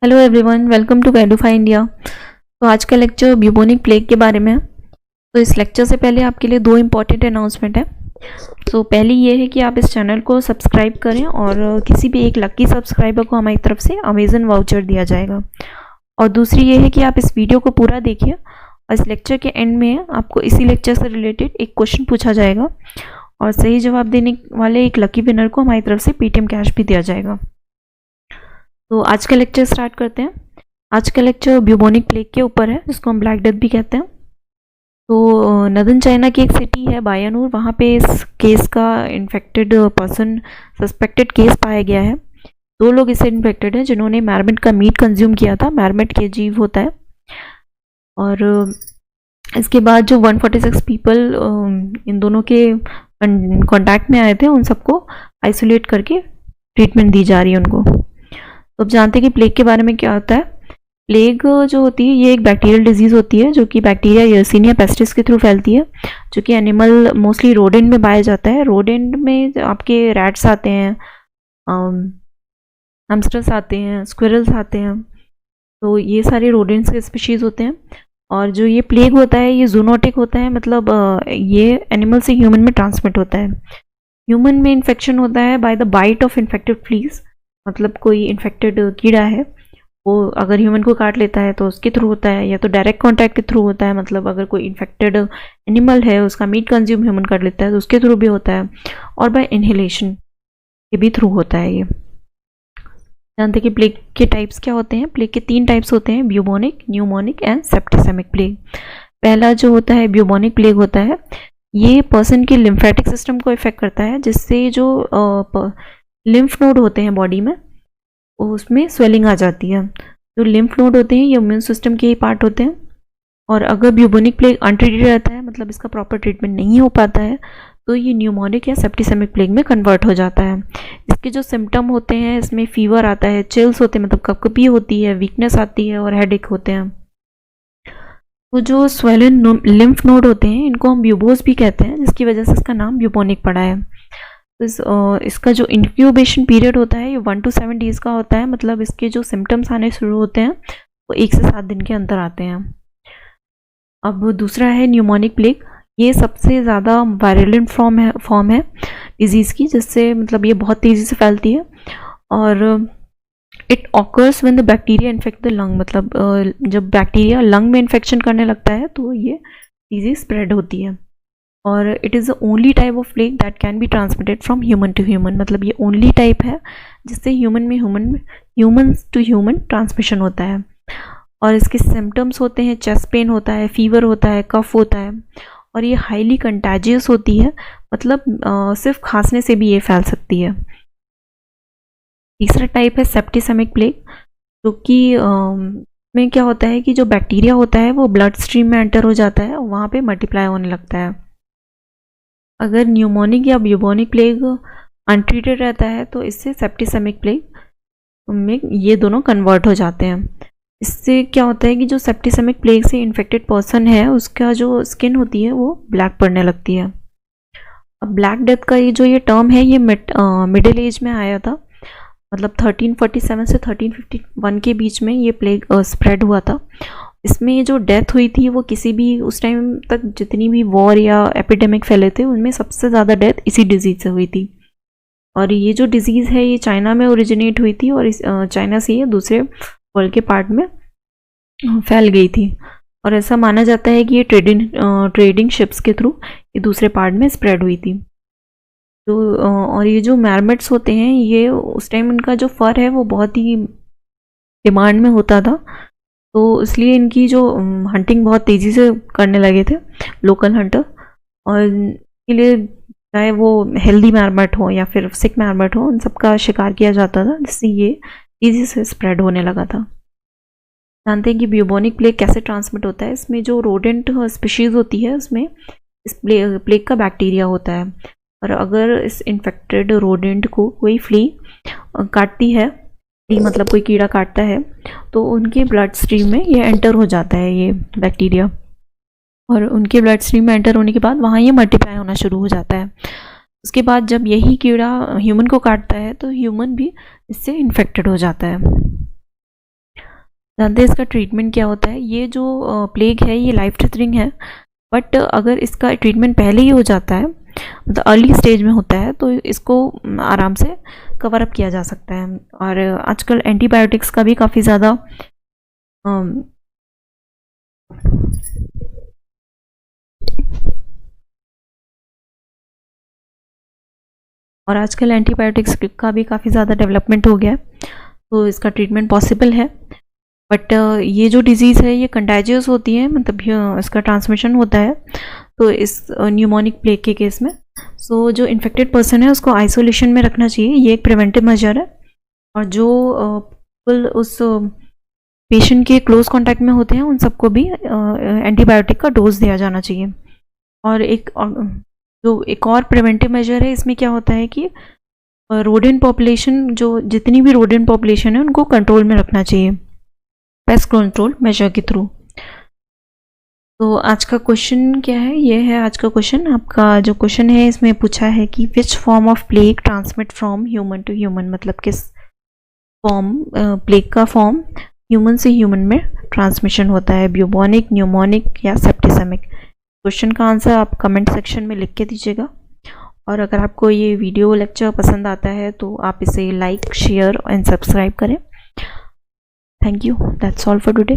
Hello everyone, welcome to वेडुफाई India. तो आज का लेक्चर ब्यूबोनिक प्लेग के बारे में है। तो इस लेक्चर से पहले आपके लिए दो इम्पॉर्टेंट अनाउंसमेंट है। तो पहली ये है कि आप इस चैनल को सब्सक्राइब करें और किसी भी एक लकी सब्सक्राइबर को हमारी तरफ से अमेजन वाउचर दिया जाएगा। और दूसरी ये है कि आप इस वीडियो को पूरा देखिए और इस लेक्चर के एंड में आपको इसी लेक्चर से रिलेटेड एक क्वेश्चन पूछा जाएगा और सही जवाब देने वाले एक लकी विनर को हमारी तरफ से पेटीएम कैश भी दिया जाएगा। तो आज का लेक्चर स्टार्ट करते हैं। आज का लेक्चर ब्यूबोनिक प्लेग के ऊपर है, जिसको हम ब्लैक डेथ भी कहते हैं। तो नदन चाइना की एक सिटी है बायानूर, वहाँ पे इस केस का इन्फेक्टेड पर्सन सस्पेक्टेड केस पाया गया है। दो लोग इससे इन्फेक्टेड हैं जिन्होंने मैरमेट का मीट कंज्यूम किया था। मैरमेट के जीव होता है। और इसके बाद जो 146 पीपल इन दोनों के कॉन्टैक्ट में आए थे, उन सबको आइसोलेट करके ट्रीटमेंट दी जा रही है उनको। तो अब जानते हैं कि प्लेग के बारे में क्या होता है। प्लेग जो होती है ये एक बैक्टीरियल डिजीज़ होती है, जो कि बैक्टीरिया यर्सीनिया पेस्टिस के थ्रू फैलती है, जो कि एनिमल मोस्टली रोडेंट में पाया जाता है। रोडेंट में आपके रैट्स आते हैं, हैमस्टर्स आते हैं, स्क्विरल्स आते हैं। तो ये सारे रोडेंट्स के स्पीशीज़ होते हैं। और जो ये प्लेग होता है ये जूनोटिक होता है, मतलब ये एनिमल से ह्यूमन में ट्रांसमिट होता है। ह्यूमन में इन्फेक्शन होता है by the bite of infected fleas, मतलब कोई इन्फेक्टेड कीड़ा है वो अगर ह्यूमन को काट लेता है तो उसके थ्रू होता है, या तो डायरेक्ट कांटेक्ट के थ्रू होता है, मतलब अगर कोई इन्फेक्टेड एनिमल है उसका मीट कंज्यूम ह्यूमन कर लेता है तो उसके थ्रू भी होता है, और बाय इनहेलेशन के भी थ्रू होता है। ये जानते हैं कि प्लेग के टाइप्स क्या होते हैं। प्लेग के 3 टाइप्स होते हैं, ब्यूबोनिक, न्यूमोनिक एंड सेप्टिसेमिक प्लेग। पहला जो होता है ब्यूबोनिक प्लेग होता है, ये पर्सन के लिम्फेटिक सिस्टम को इफेक्ट करता है, जिससे जो लिम्फ नोड होते हैं बॉडी में उसमें स्वेलिंग आ जाती है। जो लिम्फ नोड होते हैं ये इम्यून सिस्टम के ही पार्ट होते हैं। और अगर ब्यूबोनिक प्लेग अनट्रीटेड रहता है, मतलब इसका प्रॉपर ट्रीटमेंट नहीं हो पाता है, तो ये न्यूमोनिक या सेप्टिसेमिक प्लेग में कन्वर्ट हो जाता है। इसके जो सिम्टम होते हैं, इसमें फीवर आता है, चिल्स होते हैं, मतलब कपकपी होती है, वीकनेस आती है और हेडेक होते हैं। तो जो स्वेलन लिम्फ नोड होते हैं इनको हम ब्यूबोस भी कहते हैं, जिसकी वजह से इसका नाम ब्यूबोनिक पड़ा है। इसका जो इंक्यूबेशन पीरियड होता है ये 1 to 7 डेज़ का होता है, मतलब इसके जो सिम्टम्स आने शुरू होते हैं वो 1 से 7 दिन के अंदर आते हैं। अब दूसरा है न्यूमोनिक प्लेग। ये सबसे ज़्यादा वायरलेंट फॉर्म है डिजीज़ की, जिससे मतलब ये बहुत तेज़ी से फैलती है। और it occurs when the bacteria infect the lung, मतलब जब बैक्टीरिया लंग में इन्फेक्शन करने लगता है तो ये डिजीज़ स्प्रेड होती है। और it is the only type of plague that can be transmitted from human to human, मतलब ये ओनली टाइप है जिससे ह्यूमन टू ह्यूमन ट्रांसमिशन होता है। और इसके सिम्टम्स होते हैं चेस्ट पेन होता है, फीवर होता है, कफ होता है, और ये हाईली कंटेजियस होती है, मतलब सिर्फ खांसने से भी ये फैल सकती है। तीसरा टाइप है सेप्टिसेमिक प्लेग, जो कि में क्या होता है कि जो बैक्टीरिया होता है वो ब्लड स्ट्रीम में एंटर हो जाता है और वहाँ पे मल्टीप्लाई होने लगता है। अगर न्यूमोनिक या ब्यूबोनिक प्लेग अनट्रीटेड रहता है तो इससे सेप्टिसेमिक प्लेग में ये दोनों कन्वर्ट हो जाते हैं। इससे क्या होता है कि जो सेप्टिसेमिक प्लेग से इन्फेक्टेड पर्सन है उसका जो स्किन होती है वो ब्लैक पड़ने लगती है। अब ब्लैक डेथ का ये टर्म है ये मिडिल एज में आया था, मतलब 1347 से 1351 के बीच में ये प्लेग स्प्रेड हुआ था। इसमें जो डेथ हुई थी वो किसी भी उस टाइम तक जितनी भी वॉर या एपिडेमिक फैले थे उनमें सबसे ज़्यादा डेथ इसी डिजीज़ से हुई थी। और ये जो डिजीज़ है ये चाइना में ओरिजिनेट हुई थी और इस चाइना से ये दूसरे वर्ल्ड के पार्ट में फैल गई थी। और ऐसा माना जाता है कि ये ट्रेडिंग शिप्स के थ्रू ये दूसरे पार्ट में स्प्रेड हुई थी। तो और ये जो मैरमेट्स होते हैं ये उस टाइम इनका जो फर है वो बहुत ही डिमांड में होता था, तो इसलिए इनकी जो हंटिंग बहुत तेज़ी से करने लगे थे लोकल हंटर। और इसके लिए चाहे वो हेल्दी मैरमेट हो या फिर सिक मैरमेट हो, उन सब का शिकार किया जाता था, जिससे ये तेज़ी से स्प्रेड होने लगा था। जानते हैं कि ब्यूबोनिक प्लेग कैसे ट्रांसमिट होता है। इसमें जो रोडेंट स्पीशीज़ होती है उसमें इस प्लेग का बैक्टीरिया होता है, और अगर इस इन्फेक्टेड रोडेंट को कोई फ्ली काटती है, मतलब कोई कीड़ा काटता है, तो उनके ब्लड स्ट्रीम में ये एंटर हो जाता है ये बैक्टीरिया, और उनके ब्लड स्ट्रीम में एंटर होने के बाद वहाँ ये मल्टीप्लाई होना शुरू हो जाता है। उसके बाद जब यही कीड़ा ह्यूमन को काटता है तो ह्यूमन भी इससे इन्फेक्टेड हो जाता है। जानते हैं इसका ट्रीटमेंट क्या होता है? ये जो प्लेग है ये लाइफ थ्रेटनिंग है, बट अगर इसका ट्रीटमेंट पहले ही हो जाता है, मतलब अर्ली स्टेज में होता है, तो इसको आराम से कवर अप किया जा सकता है। और आजकल एंटीबायोटिक्स का भी काफ़ी ज़्यादा और आजकल एंटीबायोटिक्स का भी काफ़ी ज़्यादा डेवलपमेंट हो गया है, तो इसका ट्रीटमेंट पॉसिबल है। बट ये जो डिज़ीज़ है ये कंटाजियस होती है, मतलब इसका ट्रांसमिशन होता है, तो इस न्यूमोनिक प्लेग के केस में सो जो इन्फेक्टेड पर्सन है उसको आइसोलेशन में रखना चाहिए, ये एक प्रिवेंटिव मेजर है। और जो पीपल उस पेशेंट के क्लोज कांटेक्ट में होते हैं उन सबको भी एंटीबायोटिक का डोज दिया जाना चाहिए। और एक और प्रिवेंटिव मेजर है, इसमें क्या होता है कि रोडेंट पॉपुलेशन, जो जितनी भी रोडेंट पॉपुलेशन है उनको कंट्रोल में रखना चाहिए पेस्ट कंट्रोल मेजर के थ्रू। तो आज का क्वेश्चन क्या है? ये है आज का क्वेश्चन। आपका जो क्वेश्चन है इसमें पूछा है कि which form of plague transmit from human to human, मतलब किस फॉर्म प्लेग का फॉर्म ह्यूमन से ह्यूमन में ट्रांसमिशन होता है, ब्यूबोनिक, न्यूमोनिक या सेप्टिसेमिक। क्वेश्चन का आंसर आप कमेंट सेक्शन में लिख के दीजिएगा। और अगर आपको ये वीडियो लेक्चर पसंद आता है तो आप इसे लाइक, शेयर एंड सब्सक्राइब करें। Thank you, that's all for today.